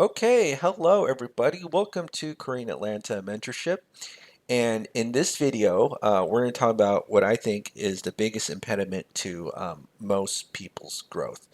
Okay, hello everybody. Welcome to Korean Atlanta Mentorship. And in this video, we're going to talk about what I think is the biggest impediment to most people's growth.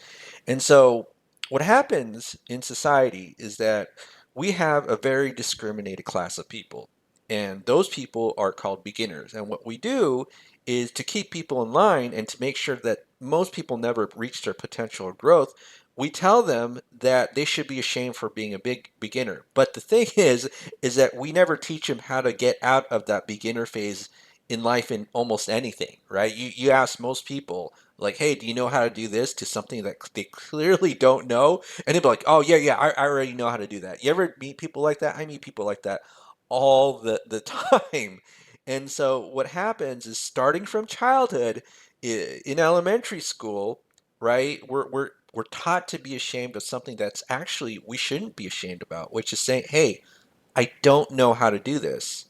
And so, what happens in society is that we have a very discriminated class of people, and those people are called beginners. And what we do is to keep people in line and to make sure that most people never reach their potential of growth. We tell them that they should be ashamed for being a big beginner. But the thing is that we never teach them how to get out of that beginner phase in life in almost anything, right? You ask most people, like, hey, do you know how to do this, to something that they clearly don't know? And they'd be like, oh, yeah, I already know how to do that. You ever meet people like that? I meet people like that all the time. And so what happens is starting from childhood in elementary school, right? We're taught to be ashamed of something that's actually we shouldn't be ashamed about, which is saying, hey, I don't know how to do this.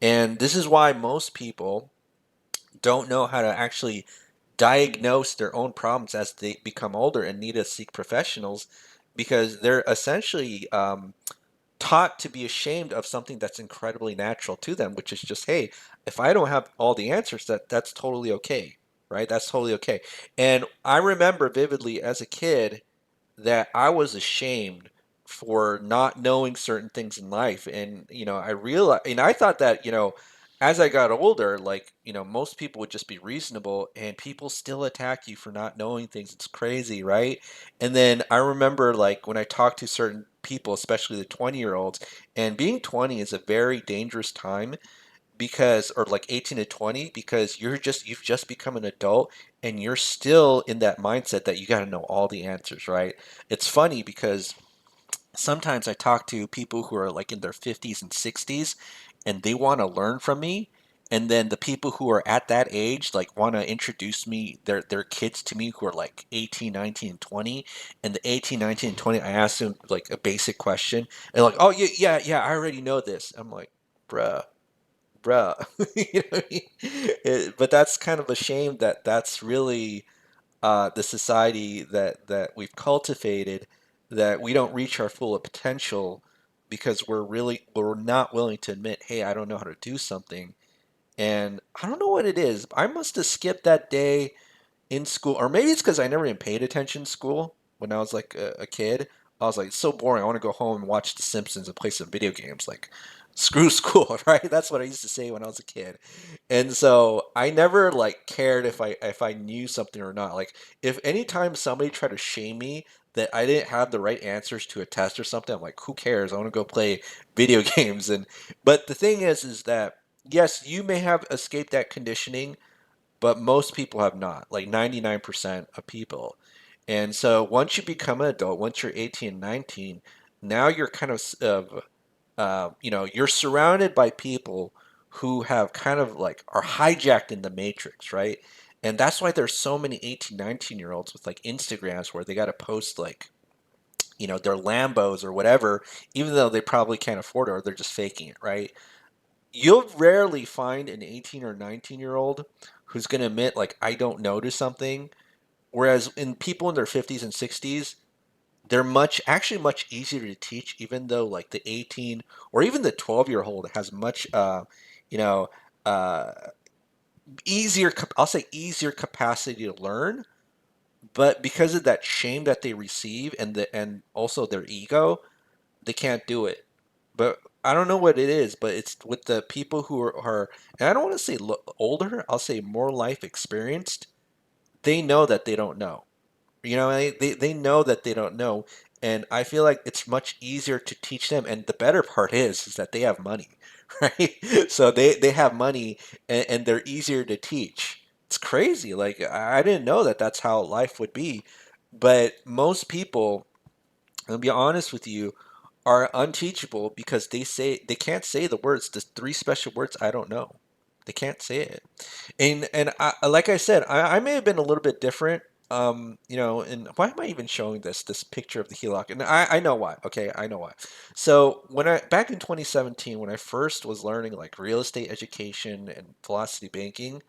And this is why most people don't know how to actually diagnose their own problems as they become older and need to seek professionals because they're essentially taught to be ashamed of something that's incredibly natural to them, which is just, hey, if I don't have all the answers, that's totally okay, right? That's totally okay. And I remember vividly as a kid that I was ashamed for not knowing certain things in life. And, I realized, and I thought that, as I got older, like, most people would just be reasonable and people still attack you for not knowing things. It's crazy, right? And then I remember, like, when I talked to certain people, especially the 20-year-olds, and being 20 is a very dangerous time because or like 18 to 20 because you've just become an adult and you're still in that mindset that you got to know all the answers, right? It's funny because sometimes I talk to people who are like in their 50s and 60s and they want to learn from me, and then the people who are at that age like want to introduce me their kids to me who are like 18, 19, and 20. And the 18, 19, and 20, I ask them like a basic question and like, oh, yeah, I already know this. I'm like, bruh. You know what I mean? But that's kind of a shame that that's really the society that we've cultivated, that we don't reach our full potential because we're not willing to admit, hey, I don't know how to do something. And I don't know what it is. I must have skipped that day in school, or maybe it's because I never even paid attention in school when I was like a kid. I was like, it's so boring. I want to go home and watch The Simpsons and play some video games. Like, screw school, right? That's what I used to say when I was a kid. And so I never like cared if I knew something or not. Like, if anytime somebody tried to shame me that I didn't have the right answers to a test or something, I'm like, who cares? I want to go play video games. And but the thing is that yes, you may have escaped that conditioning, but most people have not, like 99% of people. And so once you become an adult, once you're 18, 19, now you're kind of, you're surrounded by people who have kind of like are hijacked in the matrix, right? And that's why there's so many 18, 19 year olds with like Instagrams where they got to post like, their Lambos or whatever, even though they probably can't afford it or they're just faking it, right? You'll rarely find an 18 or 19-year-old who's going to admit like I don't know to something, whereas in people in their 50s and 60s, they're much easier to teach, even though like the 18 or even the 12-year-old has much you know uh I'll say easier capacity to learn, but because of that shame that they receive and also their ego, they can't do it. But I don't know what it is, but it's with the people who are and I don't want to say older, I'll say more life experienced. They know that they don't know. They know that they don't know. And I feel like it's much easier to teach them. And the better part is that they have money, right? So they have money and they're easier to teach. It's crazy. Like, I didn't know that that's how life would be. But most people, I'll be honest with you, are unteachable because they can't say the words, the three special words I don't know. They can't say it. And like I said, I may have been a little bit different. And why am I even showing this picture of the HELOC? And I know why. Okay, I know why. So when I back in 2017, when I first was learning like real estate education and velocity banking,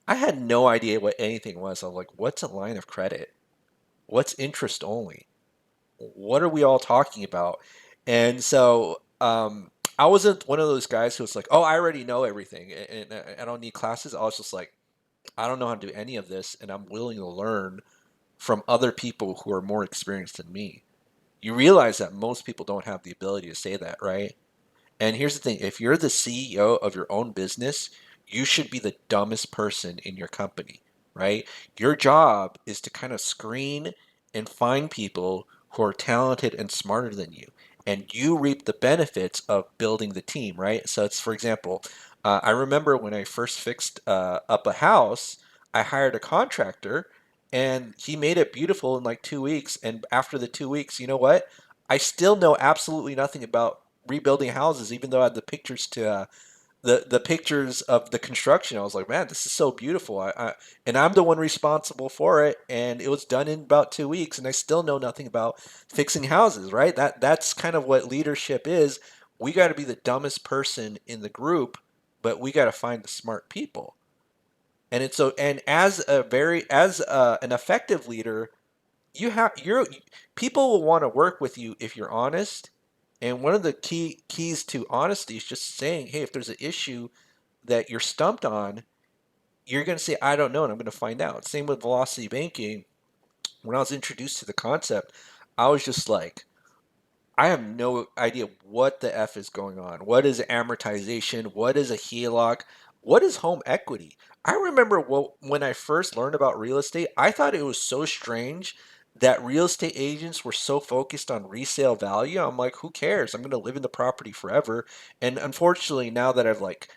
I had no idea what anything was. I'm like, what's a line of credit? What's interest only? what are we all talking about? And so I wasn't one of those guys who was like, oh, I already know everything and I don't need classes. I was just like, I don't know how to do any of this, and I'm willing to learn from other people who are more experienced than me. You realize that most people don't have the ability to say that, right? And here's the thing, if you're the CEO of your own business, you should be the dumbest person in your company, right? Your job is to kind of screen and find people who are talented and smarter than you. And you reap the benefits of building the team, right? So it's, for example, I remember when I first fixed up a house, I hired a contractor and he made it beautiful in like 2 weeks. And after the 2 weeks, you know what? I still know absolutely nothing about rebuilding houses, even though I had the pictures to the pictures of the construction. I was like, man, this is so beautiful. And I'm the one responsible for it, and it was done in about 2 weeks, and I still know nothing about fixing houses. Right? That's kind of what leadership is. We got to be the dumbest person in the group, but we got to find the smart people. And it's so. And as an effective leader, you're people will want to work with you if you're honest. And one of the keys to honesty is just saying, hey, if there's an issue that you're stumped on, you're going to say, I don't know, and I'm going to find out. Same with velocity banking. When I was introduced to the concept, I was just like, I have no idea what the F is going on. What is amortization? What is a HELOC? What is home equity? I remember when I first learned about real estate, I thought it was so strange that real estate agents were so focused on resale value. I'm like, who cares? I'm going to live in the property forever. And unfortunately, now that I've like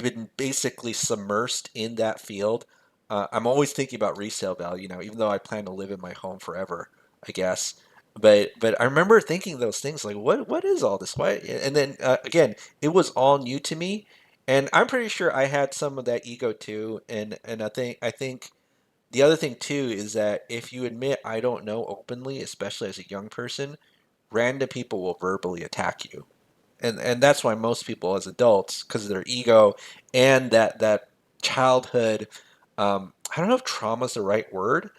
been basically submersed in that field. I'm always thinking about resale value now, even though I plan to live in my home forever, I guess. But I remember thinking those things like, what is all this? Why? And then again, it was all new to me, and I'm pretty sure I had some of that ego too. And I think the other thing too is that if you admit I don't know openly, especially as a young person, random people will verbally attack you, and that's why most people as adults, because of their ego and that childhood, I don't know if trauma is the right word,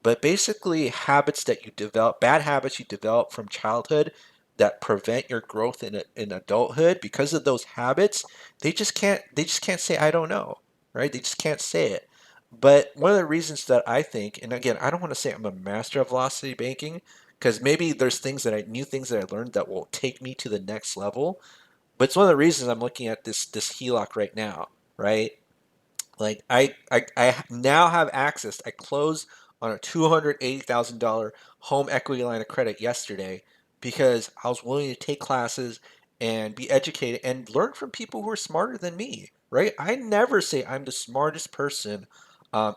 but basically habits that you develop, bad habits you develop from childhood that prevent your growth in adulthood. Because of those habits, they just can't say I don't know, right? They just can't say it. But one of the reasons that I think, and again, I don't want to say I'm a master of velocity banking, because maybe there's new things that I learned that will take me to the next level. But it's one of the reasons I'm looking at this HELOC right now, right? Like I now have access. I closed on a $280,000 home equity line of credit yesterday because I was willing to take classes and be educated and learn from people who are smarter than me, right? I never say I'm the smartest person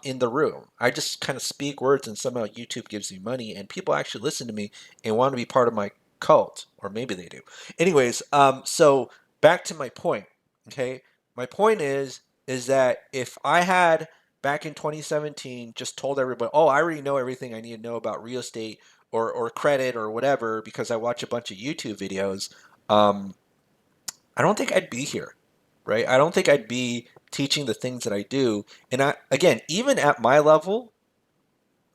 in the room. I just kind of speak words and somehow YouTube gives me money and people actually listen to me and want to be part of my cult, or maybe they do. Anyways, so back to my point, okay? My point is that if I had back in 2017 just told everybody, oh, I already know everything I need to know about real estate or credit or whatever because I watch a bunch of YouTube videos, um, I don't think I'd be here, right? I don't think I'd be teaching the things that I do. And again, even at my level,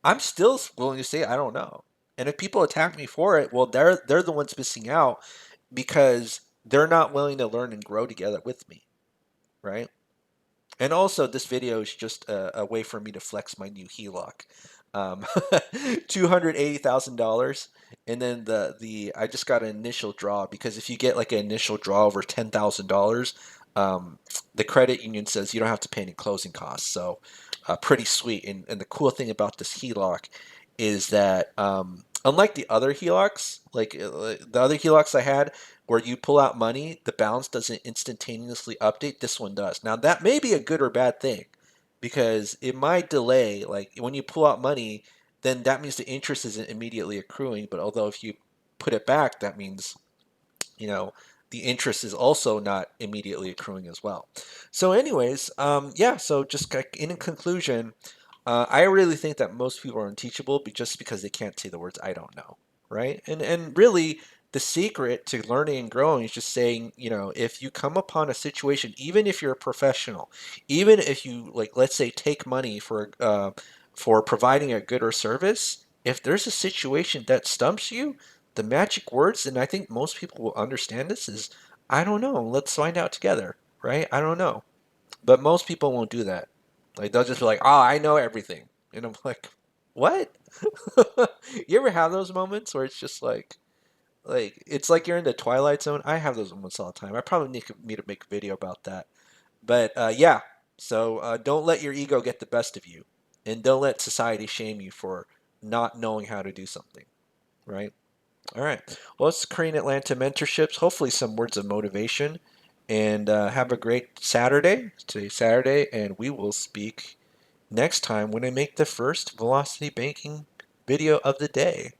I'm still willing to say I don't know. And if people attack me for it, well, they're the ones missing out because they're not willing to learn and grow together with me, right? And also, this video is just a way for me to flex my new HELOC. Um, $280,000, and then the I just got an initial draw because if you get like an initial draw over $10,000, the credit union says you don't have to pay any closing costs. So, pretty sweet. And the cool thing about this HELOC is that unlike the other HELOCs, like the other HELOCs I had, where you pull out money, the balance doesn't instantaneously update. This one does. Now, that may be a good or bad thing because it might delay. Like when you pull out money, then that means the interest isn't immediately accruing. But although if you put it back, that means, you know, the interest is also not immediately accruing as well. So, anyways, yeah, so just in conclusion, I really think that most people are unteachable just because they can't say the words "I don't know," right? And really, the secret to learning and growing is just saying, if you come upon a situation, even if you're a professional, even if you like, let's say, take money for providing a good or service, if there's a situation that stumps you, the magic words, and I think most people will understand this, is I don't know. Let's find out together, right? I don't know. But most people won't do that. Like they'll just be like, "Oh, I know everything," and I'm like, "What?" You ever have those moments where it's just like it's like you're in the twilight zone? I have those moments all the time. I probably need me to make a video about that. But yeah, so don't let your ego get the best of you, and don't let society shame you for not knowing how to do something, right? All right. Well, it's Korean Atlanta Mentorships. Hopefully, some words of motivation, and have a great Saturday. Today's Saturday, and we will speak next time when I make the first velocity banking video of the day.